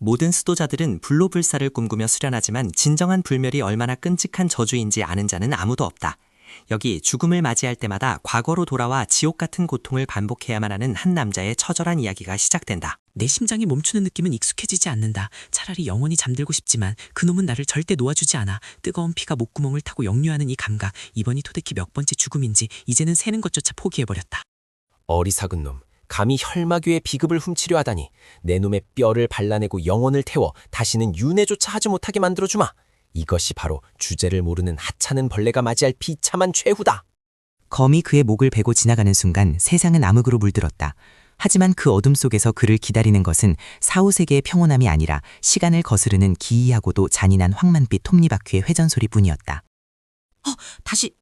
모든 수도자들은 불로불사를 꿈꾸며 수련하지만 진정한 불멸이 얼마나 끔찍한 저주인지 아는 자는 아무도 없다. 여기 죽음을 맞이할 때마다 과거로 돌아와 지옥 같은 고통을 반복해야만 하는 한 남자의 처절한 이야기가 시작된다. 내 심장이 멈추는 느낌은 익숙해지지 않는다. 차라리 영원히 잠들고 싶지만 그놈은 나를 절대 놓아주지 않아. 뜨거운 피가 목구멍을 타고 역류하는 이 감각. 이번이 토대키 몇 번째 죽음인지 이제는 세는 것조차 포기해버렸다. 어리석은 놈. 감히 혈마교의 비급을 훔치려 하다니. 내 놈의 뼈를 발라내고 영혼을 태워 다시는 윤회조차 하지 못하게 만들어주마. 이것이 바로 주제를 모르는 하찮은 벌레가 맞이할 비참한 최후다. 검이 그의 목을 베고 지나가는 순간 세상은 암흑으로 물들었다. 하지만 그 어둠 속에서 그를 기다리는 것은 사후세계의 평온함이 아니라 시간을 거스르는 기이하고도 잔인한 황만빛 톱니바퀴의 회전소리뿐이었다.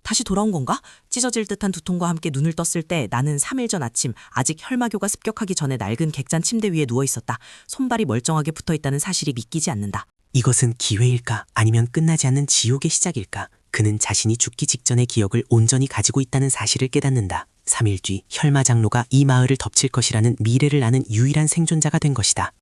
다시 돌아온 건가? 찢어질 듯한 두통과 함께 눈을 떴을 때 나는 3일 전 아침 아직 혈마교가 습격하기 전에 낡은 객잔 침대 위에 누워 있었다. 손발이 멀쩡하게 붙어 있다는 사실이 믿기지 않는다. 이것은 기회일까? 아니면 끝나지 않는 지옥의 시작일까? 그는 자신이 죽기 직전의 기억을 온전히 가지고 있다는 사실을 깨닫는다. 3일 뒤 혈마 장로가 이 마을을 덮칠 것이라는 미래를 아는 유일한 생존자가 된 것이다.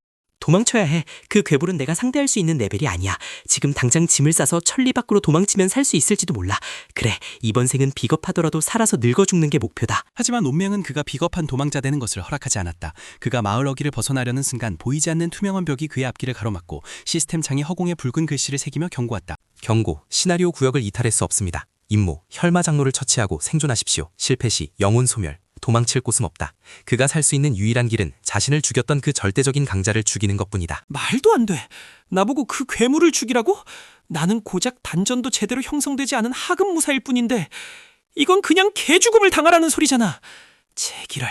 도망쳐야 해. 그 괴물은 내가 상대할 수 있는 레벨이 아니야. 지금 당장 짐을 싸서 천리 밖으로 도망치면 살 수 있을지도 몰라. 그래, 이번 생은 비겁하더라도 살아서 늙어 죽는 게 목표다. 하지만 운명은 그가 비겁한 도망자 되는 것을 허락하지 않았다. 그가 마을 어귀를 벗어나려는 순간 보이지 않는 투명한 벽이 그의 앞길을 가로막고 시스템 창에 허공에 붉은 글씨를 새기며 경고했다. 경고, 시나리오 구역을 이탈할 수 없습니다. 임무, 혈마 장로를 처치하고 생존하십시오. 실패 시 영혼 소멸. 도망칠 곳은 없다. 그가 살 수 있는 유일한 길은 자신을 죽였던 그 절대적인 강자를 죽이는 것뿐이다. 말도 안 돼. 나보고 그 괴물을 죽이라고? 나는 고작 단전도 제대로 형성되지 않은 하급 무사일 뿐인데 이건 그냥 개죽음을 당하라는 소리잖아. 제기랄,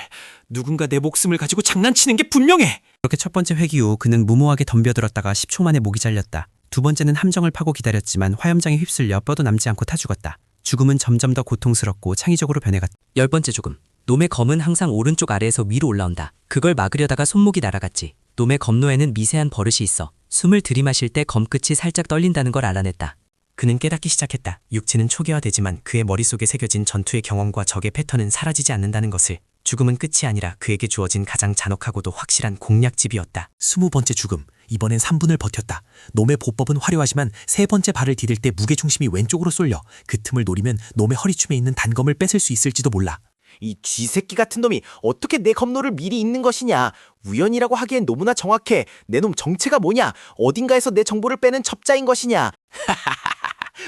누군가 내 목숨을 가지고 장난치는 게 분명해. 그렇게 첫 번째 회기 후 그는 무모하게 덤벼들었다가 10초 만에 목이 잘렸다. 두 번째는 함정을 파고 기다렸지만 화염장에 휩쓸려 뼈도 남지 않고 타 죽었다. 죽음은 점점 더 고통스럽고 창의적으로 변해갔다. 10번째 죽음. 놈의 검은 항상 오른쪽 아래에서 위로 올라온다. 그걸 막으려다가 손목이 날아갔지. 놈의 검노에는 미세한 버릇이 있어. 숨을 들이마실 때 검끝이 살짝 떨린다는 걸 알아냈다. 그는 깨닫기 시작했다. 육체는 초기화되지만 그의 머릿속에 새겨진 전투의 경험과 적의 패턴은 사라지지 않는다는 것을. 죽음은 끝이 아니라 그에게 주어진 가장 잔혹하고도 확실한 공략집이었다. 20번째 죽음. 이번엔 3분을 버텼다. 놈의 보법은 화려하지만 세 번째 발을 디딜 때 무게중심이 왼쪽으로 쏠려 그 틈을 노리면 놈의 허리춤에 있는 단검을 뺏을 수 있을지도 몰라. 이 쥐새끼 같은 놈이 어떻게 내 검노를 미리 읽는 것이냐. 우연이라고 하기엔 너무나 정확해. 내 놈 정체가 뭐냐. 어딘가에서 내 정보를 빼는 첩자인 것이냐.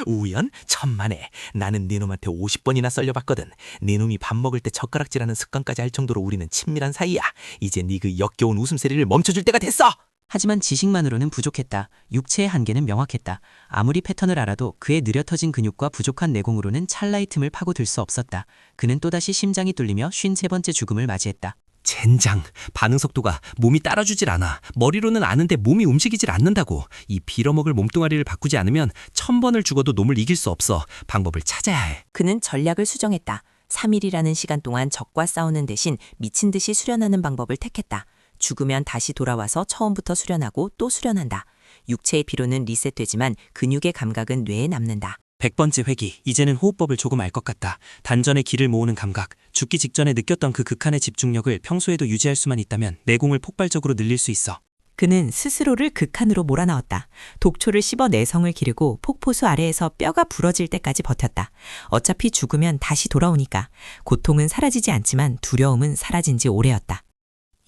우연? 천만에. 나는 네 놈한테 50번이나 썰려봤거든. 네 놈이 밥 먹을 때 젓가락질하는 습관까지 할 정도로 우리는 친밀한 사이야. 이제 네 그 역겨운 웃음소리를 멈춰줄 때가 됐어. 하지만 지식만으로는 부족했다. 육체의 한계는 명확했다. 아무리 패턴을 알아도 그의 느려터진 근육과 부족한 내공으로는 찰나의 틈을 파고들 수 없었다. 그는 또다시 심장이 뚫리며 53번째 죽음을 맞이했다. 젠장, 반응 속도가 몸이 따라주질 않아. 머리로는 아는데 몸이 움직이질 않는다고. 이 빌어먹을 몸뚱아리를 바꾸지 않으면 1000번을 죽어도 놈을 이길 수 없어. 방법을 찾아야 해. 그는 전략을 수정했다. 3일이라는 시간 동안 적과 싸우는 대신 미친 듯이 수련하는 방법을 택했다. 죽으면 다시 돌아와서 처음부터 수련하고 또 수련한다. 육체의 피로는 리셋되지만 근육의 감각은 뇌에 남는다. 100번째 회기. 이제는 호흡법을 조금 알 것 같다. 단전의 기를 모으는 감각. 죽기 직전에 느꼈던 그 극한의 집중력을 평소에도 유지할 수만 있다면 내공을 폭발적으로 늘릴 수 있어. 그는 스스로를 극한으로 몰아넣었다. 독초를 씹어 내성을 기르고 폭포수 아래에서 뼈가 부러질 때까지 버텼다. 어차피 죽으면 다시 돌아오니까. 고통은 사라지지 않지만 두려움은 사라진 지 오래였다.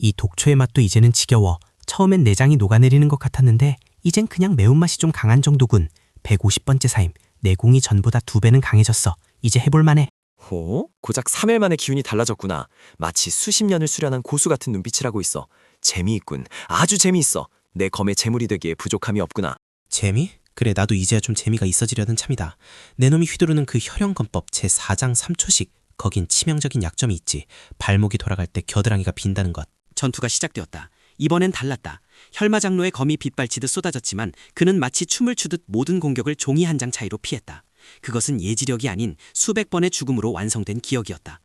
이 독초의 맛도 이제는 지겨워. 처음엔 내장이 녹아내리는 것 같았는데 이젠 그냥 매운맛이 좀 강한 정도군. 150번째 사임. 내공이 전보다 2배는 강해졌어. 이제 해볼만해. 오? 고작 3일 만에 기운이 달라졌구나. 마치 수십 년을 수련한 고수 같은 눈빛을 하고 있어. 재미있군. 아주 재미있어. 내 검의 재물이 되기에 부족함이 없구나. 재미? 그래, 나도 이제야 좀 재미가 있어지려는 참이다. 내 놈이 휘두르는 그 혈연검법 제4장 3초식. 거긴 치명적인 약점이 있지. 발목이 돌아갈 때 겨드랑이가 빈다는 것. 전투가 시작되었다. 이번엔 달랐다. 혈마 장로의 검이 빗발치듯 쏟아졌지만 그는 마치 춤을 추듯 모든 공격을 종이 한 장 차이로 피했다. 그것은 예지력이 아닌 수백 번의 죽음으로 완성된 기억이었다.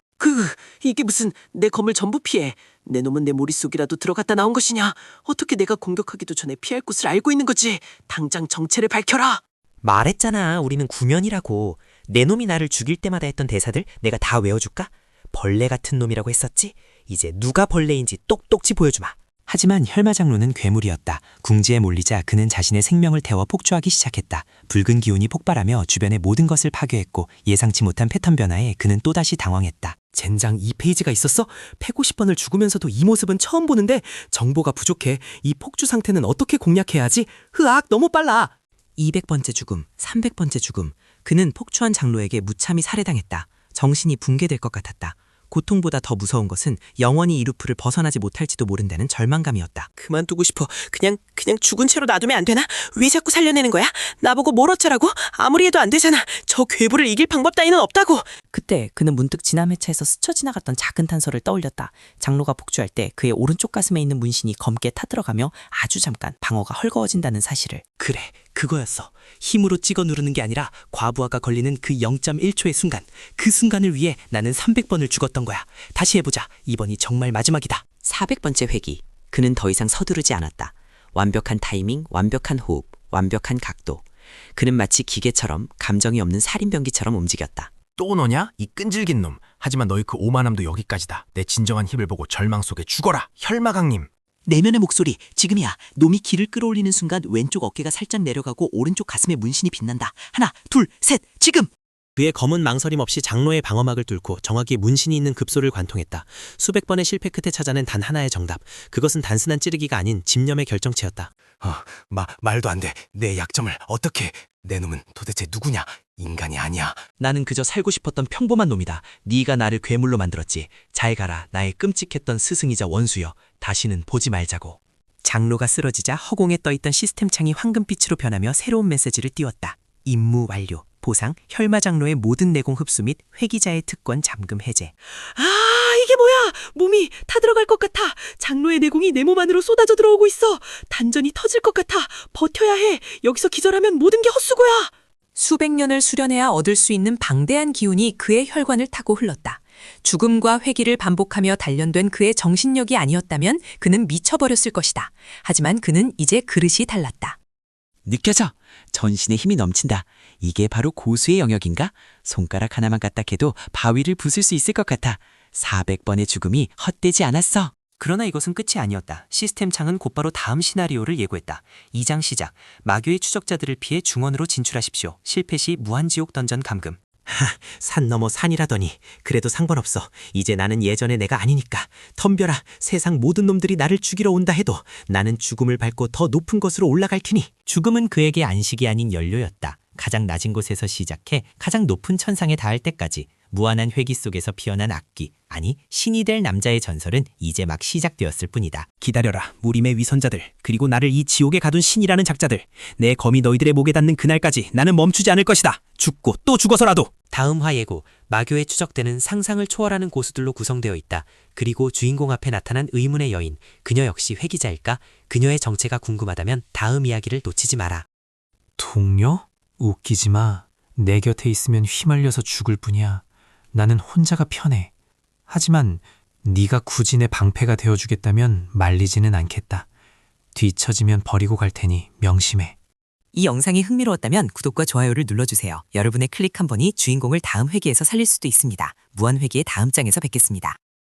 이게 무슨 내 검을 전부 피해. 내 놈은 내 머릿속이라도 들어갔다 나온 것이냐. 어떻게 내가 공격하기도 전에 피할 곳을 알고 있는 거지. 당장 정체를 밝혀라. 말했잖아. 우리는 구면이라고. 내 놈이 나를 죽일 때마다 했던 대사들 내가 다 외워줄까? 벌레 같은 놈이라고 했었지? 이제 누가 벌레인지 똑똑히 보여주마. 하지만 혈마장로는 괴물이었다. 궁지에 몰리자 그는 자신의 생명을 태워 폭주하기 시작했다. 붉은 기운이 폭발하며 주변의 모든 것을 파괴했고 예상치 못한 패턴 변화에 그는 또다시 당황했다. 젠장 2페이지가 있었어? 150번을 죽으면서도 이 모습은 처음 보는데 정보가 부족해. 이 폭주 상태는 어떻게 공략해야 하지? 흐악 너무 빨라. 200번째 죽음, 300번째 죽음. 그는 폭주한 장로에게 무참히 살해당했다. 정신이 붕괴될 것 같았다. 고통보다 더 무서운 것은 영원히 이 루프를 벗어나지 못할지도 모른다는 절망감이었다. 그만두고 싶어. 그냥 죽은 채로 놔두면 안 되나? 왜 자꾸 살려내는 거야? 나보고 뭘 어쩌라고? 아무리 해도 안 되잖아. 저 괴물을 이길 방법 따위는 없다고. 그때 그는 문득 지난 회차에서 스쳐 지나갔던 작은 탄서를 떠올렸다. 장로가 폭주할 때 그의 오른쪽 가슴에 있는 문신이 검게 타들어가며 아주 잠깐 방어가 헐거워진다는 사실을. 그래, 그거였어. 힘으로 찍어 누르는 게 아니라 과부하가 걸리는 그 0.1초의 순간. 그 순간을 위해 나는 300번을 죽었던 거야. 다시 해보자. 이번이 정말 마지막이다. 400번째 회기. 그는 더 이상 서두르지 않았다. 완벽한 타이밍, 완벽한 호흡, 완벽한 각도. 그는 마치 기계처럼 감정이 없는 살인병기처럼 움직였다. 또 너냐? 이 끈질긴 놈. 하지만 너의 그 오만함도 여기까지다. 내 진정한 힘을 보고 절망 속에 죽어라. 혈마강님. 내면의 목소리, 지금이야. 놈이 기를 끌어올리는 순간 왼쪽 어깨가 살짝 내려가고 오른쪽 가슴에 문신이 빛난다. 하나, 둘, 셋, 지금! 그의 검은 망설임 없이 장로의 방어막을 뚫고 정확히 문신이 있는 급소를 관통했다. 수백 번의 실패 끝에 찾아낸 단 하나의 정답. 그것은 단순한 찌르기가 아닌 집념의 결정체였다. 말도 안 돼. 내 약점을 어떻게... 내 놈은 도대체 누구냐? 인간이 아니야. 나는 그저 살고 싶었던 평범한 놈이다. 네가 나를 괴물로 만들었지. 잘 가라, 나의 끔찍했던 스승이자 원수여. 다시는 보지 말자고. 장로가 쓰러지자 허공에 떠있던 시스템 창이 황금빛으로 변하며 새로운 메시지를 띄웠다. 임무 완료. 보상, 혈마장로의 모든 내공 흡수 및 회기자의 특권 잠금 해제. 이게 뭐야? 몸이 타들어갈 것 같아. 장로의 내공이 내 몸 안으로 쏟아져 들어오고 있어. 단전이 터질 것 같아. 버텨야 해. 여기서 기절하면 모든 게 헛수고야. 수백 년을 수련해야 얻을 수 있는 방대한 기운이 그의 혈관을 타고 흘렀다. 죽음과 회기를 반복하며 단련된 그의 정신력이 아니었다면 그는 미쳐버렸을 것이다. 하지만 그는 이제 그릇이 달랐다. 느껴져. 전신에 힘이 넘친다. 이게 바로 고수의 영역인가? 손가락 하나만 까딱해도 바위를 부술 수 있을 것 같아. 400번의 죽음이 헛되지 않았어. 그러나 이것은 끝이 아니었다. 시스템 창은 곧바로 다음 시나리오를 예고했다. 2장 시작. 마교의 추적자들을 피해 중원으로 진출하십시오. 실패 시 무한지옥 던전 감금. 산 넘어 산이라더니 그래도 상관없어. 이제 나는 예전의 내가 아니니까. 덤벼라. 세상 모든 놈들이 나를 죽이러 온다 해도 나는 죽음을 밟고 더 높은 곳으로 올라갈 테니. 죽음은 그에게 안식이 아닌 연료였다. 가장 낮은 곳에서 시작해 가장 높은 천상에 닿을 때까지 무한한 회기 속에서 피어난 악귀, 아니 신이 될 남자의 전설은 이제 막 시작되었을 뿐이다. 기다려라. 무림의 위선자들, 그리고 나를 이 지옥에 가둔 신이라는 작자들. 내 검이 너희들의 목에 닿는 그날까지 나는 멈추지 않을 것이다. 죽고 또 죽어서라도. 다음 화 예고, 마교에 추적되는 상상을 초월하는 고수들로 구성되어 있다. 그리고 주인공 앞에 나타난 의문의 여인, 그녀 역시 회기자일까? 그녀의 정체가 궁금하다면 다음 이야기를 놓치지 마라. 동료? 웃기지 마. 내 곁에 있으면 휘말려서 죽을 뿐이야. 나는 혼자가 편해. 하지만 네가 굳이 내 방패가 되어주겠다면 말리지는 않겠다. 뒤처지면 버리고 갈 테니 명심해. 이 영상이 흥미로웠다면 구독과 좋아요를 눌러주세요. 여러분의 클릭 한 번이 주인공을 다음 회기에서 살릴 수도 있습니다. 무한회기의 다음 장에서 뵙겠습니다.